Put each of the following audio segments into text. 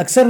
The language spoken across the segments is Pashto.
اکثر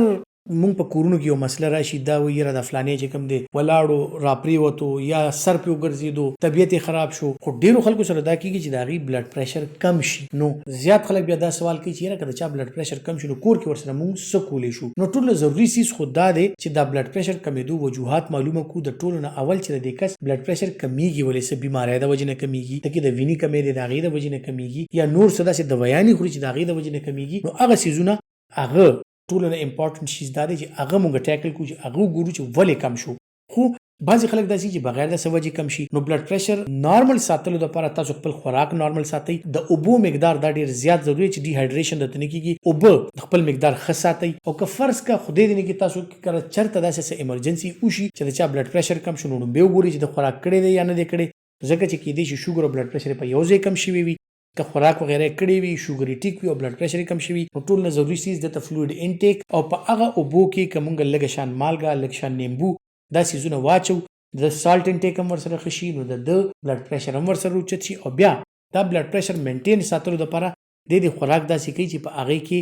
مونږ په کورونو کې یو مسله راشي دا وایي یاره د فلانې چې کوم دی ولاړو راپریوتو یا سر پې وګرځېدو طبیعت یې خراب شو خو ډېرو خلکو سره دا کېږي چې د هغوی بلډ پریشر کم شي نو زیات خلک بیا دا سوال کوي چې یاره که د چا بلډ پریشر کم شي نو کور کې ورسره مونږ څه کولی شو نو ټولو ضروري څیز خو دا دی چې دا بلډ پریشر کمېدو وجوهات معلومه کړو د ټولو نه اول چې د دې کس بلډ پریشر کمیږي ولې څه بیماری د وجې نه کمیږي ته کې د وینې کمی دی د هغې د وجې نه کمیږي یا نور څه داسې دوایانې خوري چې د هغې د وجې نه کمیږي نو هغه څیزونه هغه ټولو نه امپورټنټ چیز دا دی چې هغه مونږ ټیکل کړو چې هغه وګورو چې ولې کم شو خو بعضې خلک داسې چې بغیر د څه وجې کم شي نو بلډ پریشر نارمل ساتلو دپاره تاسو خپل خوراک نارمل ساتئ د اوبو مقدار دا ډېر زیات ضروري چې ډیهایډریشن درته نه کېږي اوبه خپل مقدار ښه ساتئ او که فرض که خدای دې نه کړي تاسو کله چېرته داسې څه ایمرجنسي وشي چې د چا بلډ پریشر کم شو نو لومبې وګورئ چې د خوراک کړی دی یا نه دی کړی ځکه چې کېدای شي شوګر او بلډ پریشر په یو ځای کم شوي وي که خوراک وغیره کړی وي شوګر یې ټیک وي او بلډ پریشر یې کم شوي نو ټول نه ضروري څیز دلته فلویډ انټیک او په هغه اوبو کې که مونږ لږه شان مالګه لږ شان نیمبو دا څیزونه واچو د سالټ انټیک هم ورسره ښه شي نو د بلډ پریشر هم ورسره اوچت شي او بیا دا بلډ پریشر مینټین ساتلو دپاره د خوراک داسې کوي چې په هغې کې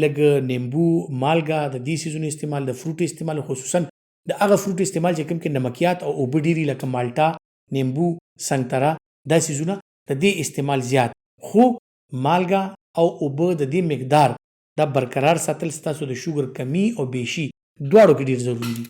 لږ نیمبو مالګه د دې څیزونو استعمال د فروټ استعمال خصوصا د هغه فروټ استعمال چې کوم کې نمکیات او اوبه ډېري لکه مالټا نیمبو سنګتره دا څیزونه د دې استعمال زیات خو مالګه او اوبه د دې مقدار دا برقرار ساتل ستاسو د شوګر کمی او بیشي دواړو کې ډېر ضروري دي